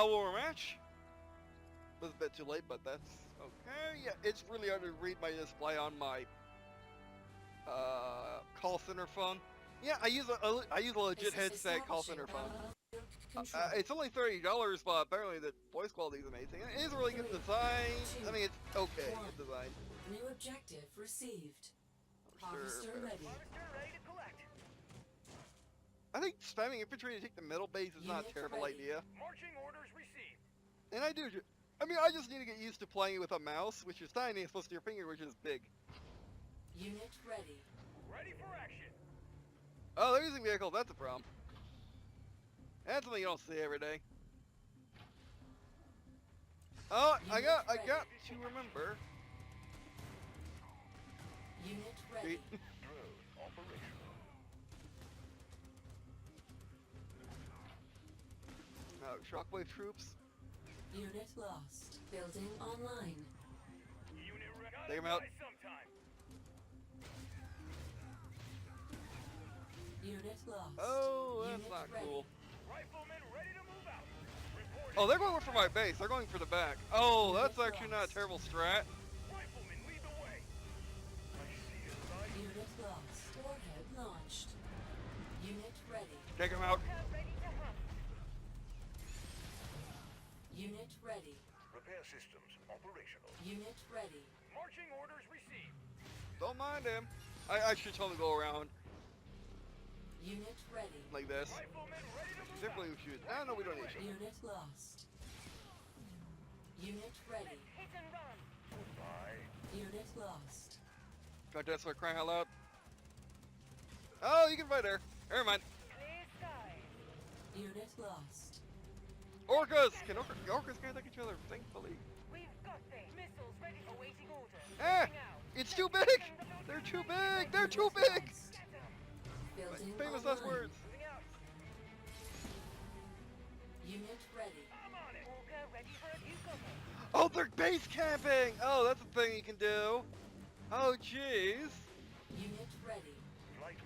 War match. Was a bit too late, but that's okay. Yeah, it's really hard to read my display on my call center phone. Yeah, I use a legit headset call center phone. It's only $30, but apparently the voice quality is amazing. It is a really good design. I mean, it's okay, good design. New objective received. Harvester Sure. ready. Harvester ready to collect. I think spamming infantry to take the middle base is not a terrible idea. Marching orders received. And I do. I mean, I just need to get used to playing it with a mouse, which is tiny, as opposed to your finger, which is big. Unit ready. Ready for action. Oh, they're using vehicles. That's a problem. That's something you don't see every day. Oh, I got to remember. Unit ready. Drone operational. Shockwave troops. Unit lost. Building online. Unit ready. Take him out. Sometime. Unit lost. Oh, that's Unit not ready. cool. Riflemen ready to move out. Reporting. Oh, they're going for my base. They're going for the back. Oh, that's actually not a terrible strat. Riflemen lead the way. I see a light. Unit lost. Warhead launched. Unit ready. Take him out. Ready to hunt. Unit ready. Repair systems operational. Unit ready. Marching orders received. Don't mind him. I should totally go around Unit ready. like this. Riflemen ready to move Simply out. we shoot. No, we don't need to shoot. Unit lost. Unit ready. Hit and run. Bye. Unit lost. Got that for crying out loud. Oh, you can fight there. Never mind. Clear skies. Unit lost. Orcas! Orcas can't attack each other, thankfully. We've got things. Missiles ready. Awaiting orders. Eh! Moving out. It's too big! They're too big! They're too big! Lost. Get them. Building Famous last online. words. Moving out. Unit ready. I'm on it. Walker ready for a new cover. Oh, they're base camping! Oh, that's a thing you can do. Oh, jeez. Unit ready.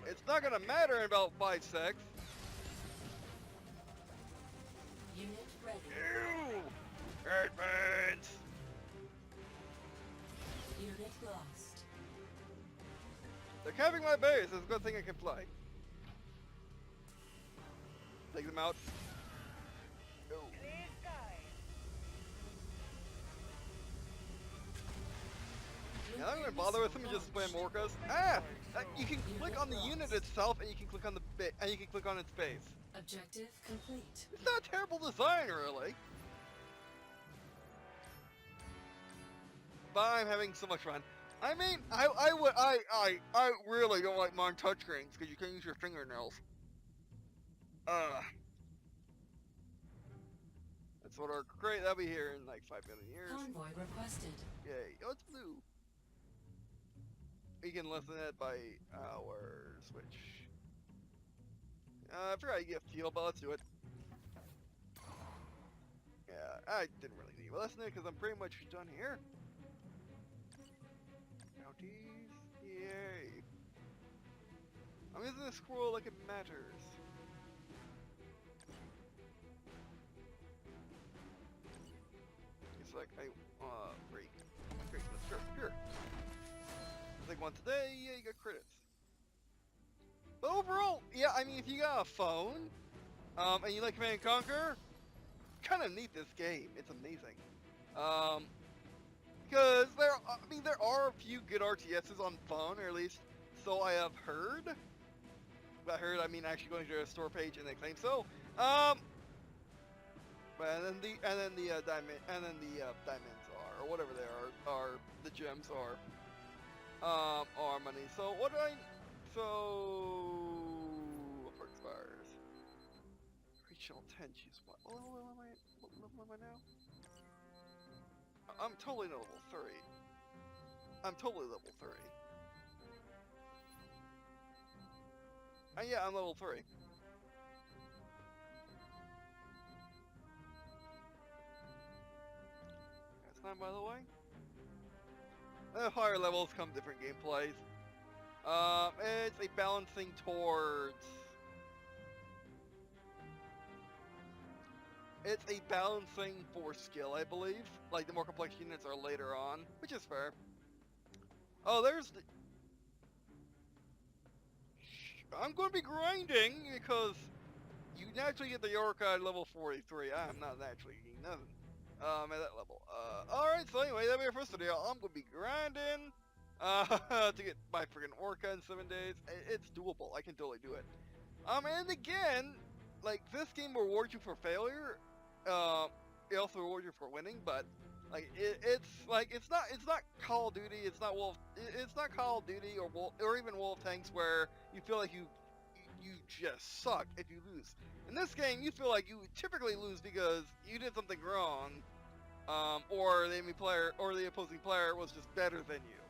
It's not gonna matter in about 5 seconds. Unit ready. Ew! Advance! Unit lost. They're camping my base. It's a good thing I can fly. Take them out. Oh. Clear skies. Yeah, I'm not gonna bother with them and just spam orcas. Ah! You can click on the unit itself, and you can click on the bit, and you can click on its base. Objective complete. It's not a terrible design, really. But I'm having so much fun. I mean, I really don't like modern touchscreens because you can't use your fingernails. That's what are great. That'll be here in like 5 million years. Convoy requested. Yay! Oh, it's blue. We can listen it by hours, which I forgot you get fuel, but let's do it. Yeah, I didn't really need to listen to it because I'm pretty much done here. Bounties, yay! I'm using the scroll like it matters. It's like I break. Great, let's sure. Like one today, yeah, you got credits. But overall, yeah, I mean, if you got a phone, and you like Command & Conquer, kind of neat this game. It's amazing. Because there are a few good RTSs on phone, or at least so I have heard. By heard, I mean actually going to a store page and they claim so. But and then the diamonds are, or whatever they are the gems are money. So what do for expires. Regional 10, choose what? What level am I now? I'm totally level 3. I'm totally level 3. Yeah, I'm level 3. That's not, by the way. Higher levels come different gameplays. It's a balancing towards it's a balancing for skill, I believe. Like, the more complex units are later on, which is fair. Oh, there's the... I'm going to be grinding because you naturally get the Yorkai level 43. I'm not naturally getting nothing at that level. Alright, so anyway, that'll be our first video. I'm going to be grinding to get my freaking Orca in 7 days. It's doable. I can totally do it. And again, like, this game rewards you for failure. It also rewards you for winning, but like it's not Call of Duty. It's not Call of Duty or even Wolf Tanks where you feel like you just suck if you lose. In this game, you feel like you typically lose because you did something wrong, or the enemy player or the opposing player was just better than you.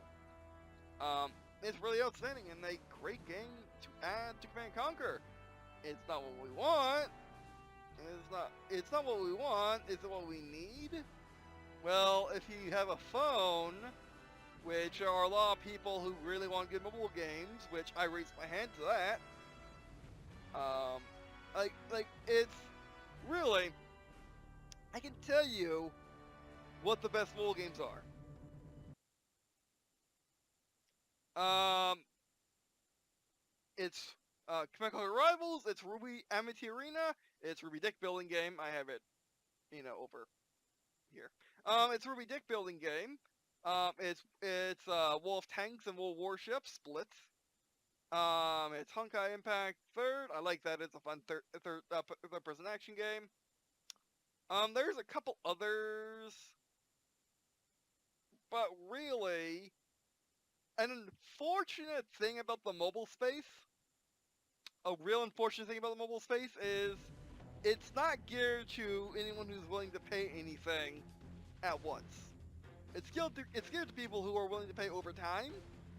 It's really outstanding and a great game to add to Command & Conquer. It's not what we want. It's not what we want. Is it what we need? Well, if you have a phone, which are a lot of people who really want good mobile games, which I raise my hand to that. Like it's really, I can tell you what the best mobile games are. It's Command & Conquer Rivals, it's Ruby Amity Arena, it's Ruby Deck Building Game. I have it, over here. It's Ruby Deck Building Game. It's Wolf Tanks and Wolf Warships splits. It's Honkai Impact 3rd. I like that. It's a fun third-person action game. There's a couple others, but really, an unfortunate thing about the mobile space. A real unfortunate thing about the mobile space is it's not geared to anyone who's willing to pay anything at once. It's geared to people who are willing to pay over time,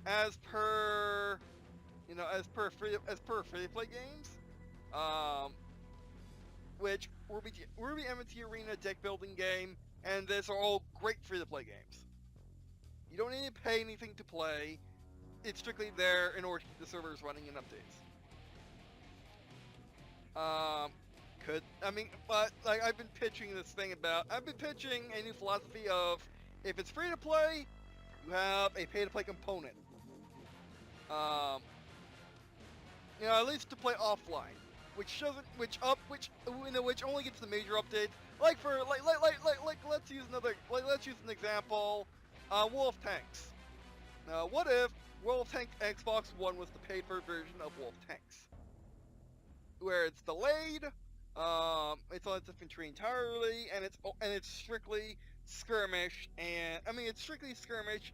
as per free-to-play games. Which Ruby Amity Arena deck building game, and this are all great free-to-play games. You don't need to pay anything to play. It's strictly there in order to keep the servers running and updates. But like I've been pitching a new philosophy of, if it's free to play, you have a pay to play component. At least to play offline, which only gets the major updates. Let's use an example. Wolf Tanks. What if Wolf Tanks Xbox One was the paid for version of Wolf Tanks, where it's delayed, it's on its infantry entirely, and it's strictly skirmish, and it's strictly skirmish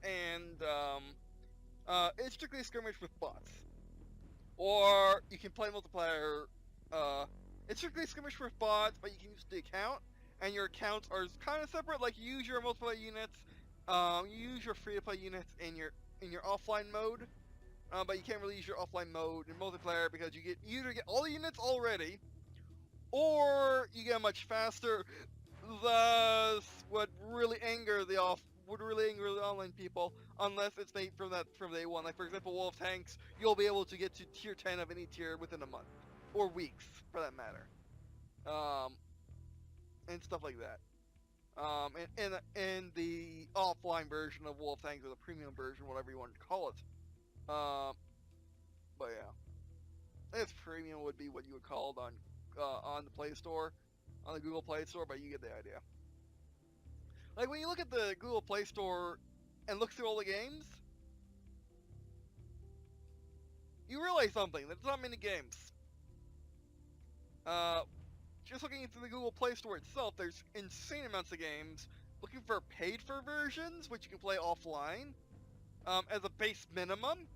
with bots, or you can play multiplayer. It's strictly skirmish with bots, but you can use the account, and your accounts are kind of separate. Like, you use your multiplayer units, you use your free-to-play units in your offline mode. But you can't really use your offline mode in multiplayer because you either get all the units already, or you get much faster. Thus, would really anger the online people, unless it's made from day one. Like, for example, Wolf Tanks, you'll be able to get to tier 10 of any tier within a month, or weeks for that matter, and stuff like that. And the offline version of Wolf Tanks, or the premium version, whatever you want to call it. But yeah, I guess premium would be what you would call it on the Play Store, on the Google Play Store, but you get the idea. Like, when you look at the Google Play Store and look through all the games, you realize something. There's not many games. Just looking into the Google Play Store itself, there's insane amounts of games. Looking for paid-for versions, which you can play offline, as a base minimum,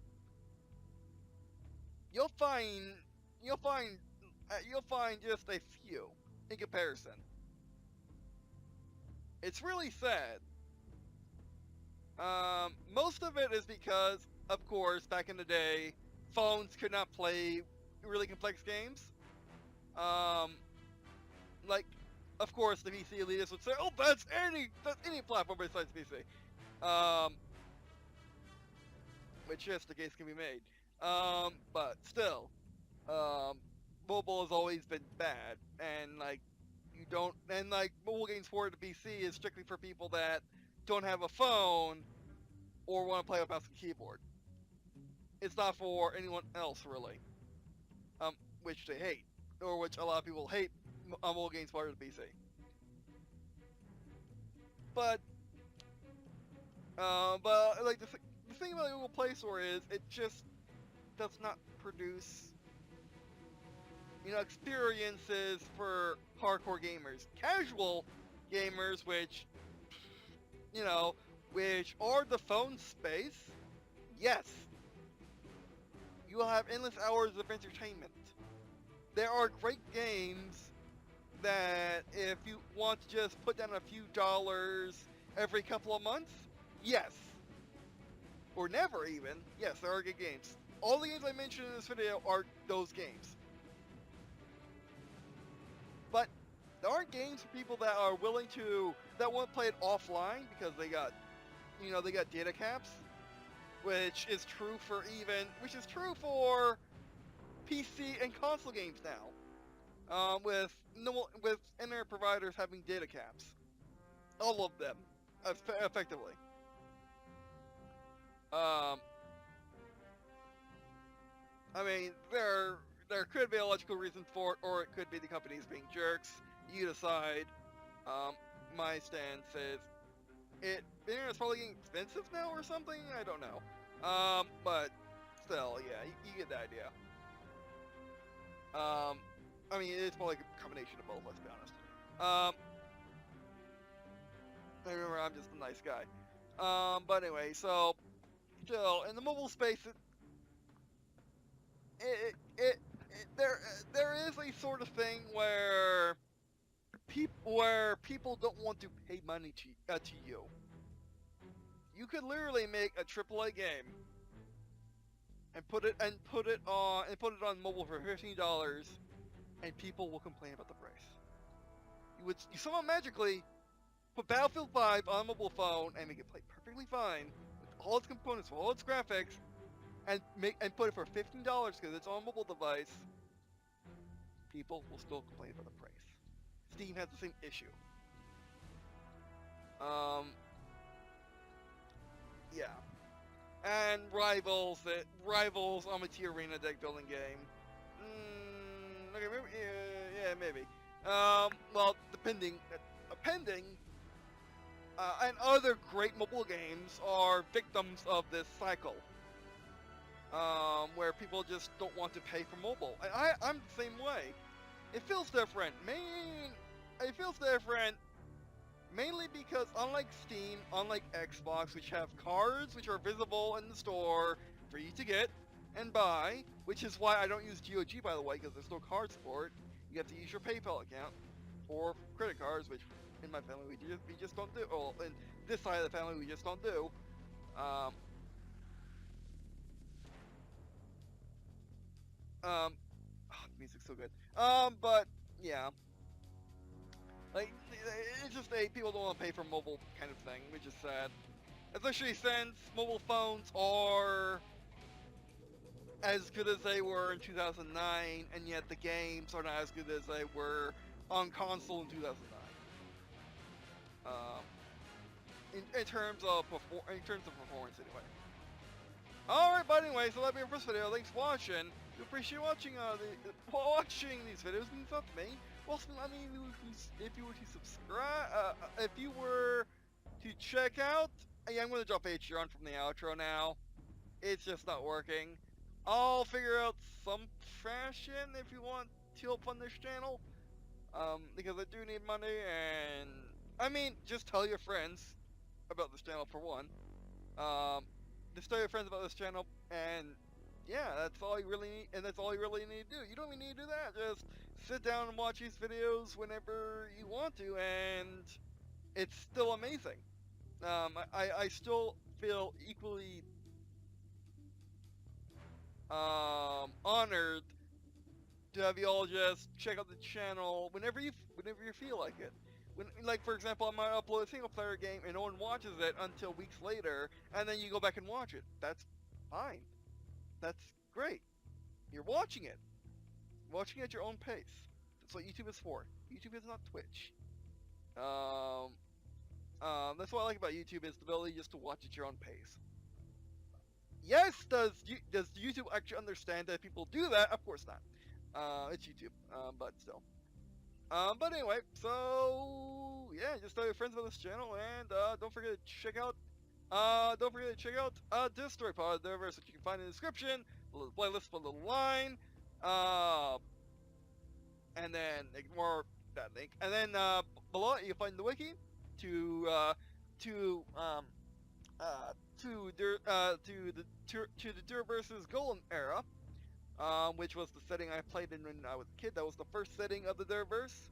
you'll find just a few in comparison. It's really sad. Most of it is because, of course, back in the day, phones could not play really complex games. Like, of course, the PC elitists would say, "Oh, that's any platform besides PC." Which, yes, the case can be made. But still, mobile has always been bad, and like, you don't, and like mobile games for the PC is strictly for people that don't have a phone or want to play with mouse and keyboard. It's not for anyone else really, which they hate, or which a lot of people hate mobile games for the PC. But like the thing about the Google Play Store is it just does not produce, you know, experiences for hardcore gamers. Casual gamers, which, you know, which are the phone space, yes, you will have endless hours of entertainment. There are great games that if you want to just put down a few dollars every couple of months, yes. Or never even, yes, there are good games. All the games I mentioned in this video are those games. But there aren't games for people that are willing to, that want to play it offline because they got, you know, they got data caps, which is true for PC and console games now. With internet providers having data caps, all of them, effectively. I mean, there could be a logical reason for it, or it could be the companies being jerks. You decide. My stance is, the internet's probably getting expensive now or something. I don't know. But still, yeah, you get the idea. I mean, it's probably a combination of both. Let's be honest. Remember, I'm just a nice guy. But anyway, so still in the mobile space, there is a sort of thing where people don't want to pay money to you. You could literally make a AAA game and put it on mobile for $15, and people will complain about the price. You somehow magically put Battlefield 5 on a mobile phone and make it play perfectly fine with all its components, with all its graphics, and put it for $15 because it's on a mobile device. People will still complain about the price. Steam has the same issue. Yeah. And Rivals on a tier arena deck building game. Okay, maybe, yeah, maybe. Well, depending, and other great mobile games are victims of this cycle. Where people just don't want to pay for mobile. I'm the same way. It feels different. It feels different mainly because unlike Steam, unlike Xbox, which have cards which are visible in the store for you to get and buy, which is why I don't use GOG, by the way, because there's no card support. You have to use your PayPal account or credit cards, which in my family we just don't do. Well, in this side of the family we just don't do. Oh, the music's so good. But yeah, like it's just people don't want to pay for mobile kind of thing, which is sad. Especially since mobile phones are as good as they were in 2009, and yet the games are not as good as they were on console in 2009. In terms of performance, anyway. Alright, but anyway, so that'll be our first video. Thanks for watching. We appreciate watching these videos. It means a lot to me. Also, I mean, if you were to subscribe, if you were to check out, yeah, I'm going to drop Patreon from the outro now. It's just not working. I'll figure out some fashion if you want to help fund this channel. Because I do need money, and I mean, just tell your friends about this channel for one. Just tell your friends about this channel, and yeah, that's all you really need, and that's all you really need to do. You don't even need to do that. Just sit down and watch these videos whenever you want to, and it's still amazing. I still feel equally honored to have you all just check out the channel whenever you feel like it. Like for example, I might upload a single player game and no one watches it until weeks later, and then you go back and watch it. That's fine. That's great. You're watching it at your own pace. That's what YouTube is for. YouTube is not Twitch. That's what I like about YouTube is the ability just to watch at your own pace. Yes, does YouTube actually understand that people do that? Of course not. It's YouTube, but still. But anyway, so yeah, just tell your friends about this channel, and don't forget to check out this story pod, the verse that you can find in the description, a little playlist below the line, and then ignore that link, and then below it you'll find the wiki to the Durverse's Golem era, which was the setting I played in when I was a kid. That was the first setting of the Durverse.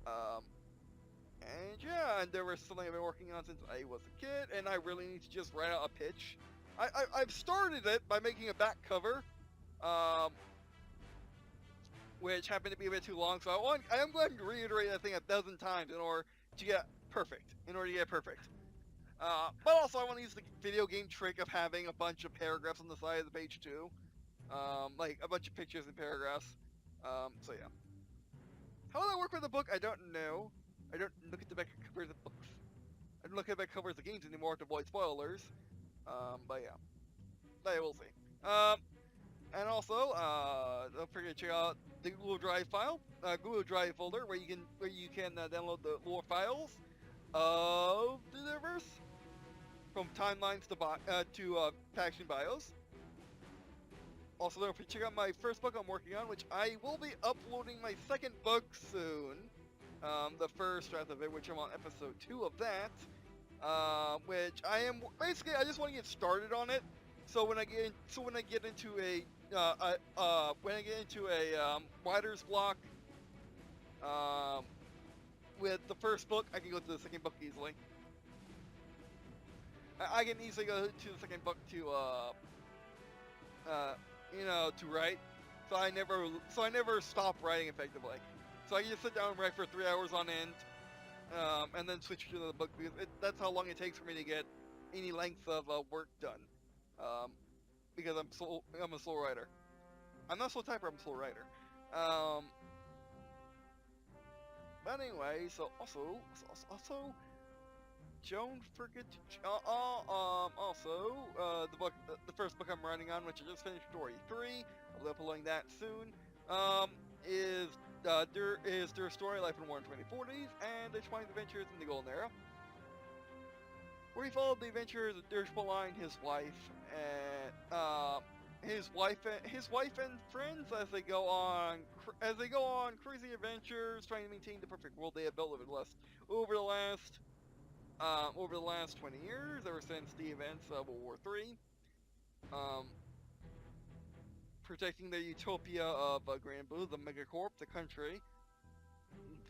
And yeah, and there was something I've been working on since I was a kid, and I really need to just write out a pitch. I've started it by making a back cover, which happened to be a bit too long, so I am going to reiterate that thing 1,000 times in order to get perfect. But also I want to use the video game trick of having a bunch of paragraphs on the side of the page too. Like a bunch of pictures and paragraphs. So yeah. How will that work with the book? I don't know. I don't look at the back covers of books. I don't look at the back covers of games anymore to avoid spoilers. But yeah. But we'll see. And also, don't forget to check out the Google Drive Google Drive folder where you can download the lore files of the universe, from timelines to faction bios. Also, don't forget to check out my first book I'm working on, which I will be uploading my second book soon. The first draft of it, which I'm on episode 2 of that. Which I am basically I just want to get started on it. So when I get into a writer's block with the first book, I can go to the second book easily. I can easily go to the second book to to write. So I never stop writing effectively. So I can just sit down and write for 3 hours on end, and then switch to the book because that's how long it takes for me to get any length of work done. Because I'm a slow writer. I'm not a slow typer, I'm a slow writer. But anyway, so also, don't forget to the first book I'm writing on, which I just finished, Story 3. I'll be uploading that soon. Is their story, Life in War in 2040s, and the Twilight Adventures in the Golden Era, where he followed the adventures of Dirge Paline, his wife, and friends as they go on crazy adventures, trying to maintain the perfect world they have built over the last 20 years, ever since the events of World War III. Protecting the utopia of Green&Blue, the megacorp, the country,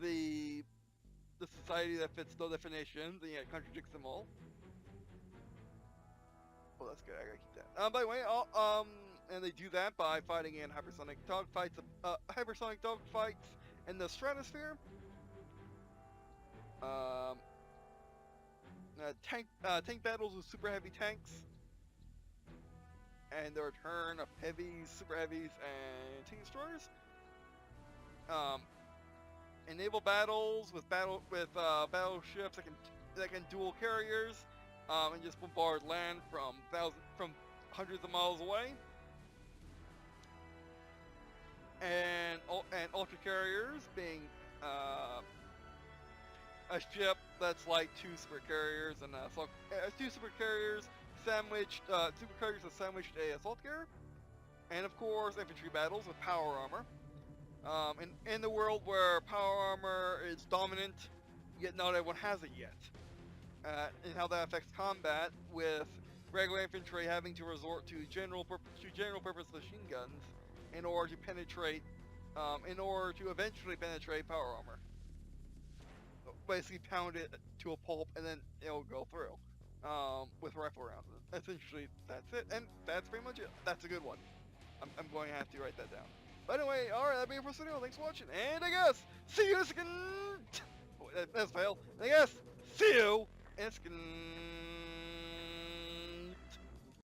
the society that fits no definitions and yet contradicts them all. Oh, that's good. I gotta keep that. By the way, and they do that by fighting in hypersonic dogfights in the stratosphere. Tank battles with super heavy tanks, and the return of heavies, super heavies, and tank destroyers. And naval battles with battleships that can dual carriers, and just bombard land from hundreds of miles away. And ultra carriers being a ship that's like two super carriers and two super carriers sandwiched a assault carrier, and of course infantry battles with power armor. In the world where power armor is dominant, yet not everyone has it yet, and how that affects combat, with regular infantry having to resort to general purpose machine guns in order to eventually penetrate power armor. Basically pound it to a pulp and then it'll go through with rifle rounds. Essentially, that's it, and that's pretty much it. That's a good one. I'm going to have to write that down. But anyway, alright, that'll be it for this video. Thanks for watching, and I guess, see you in a second! Oh, that's fail. I guess, see you in a second.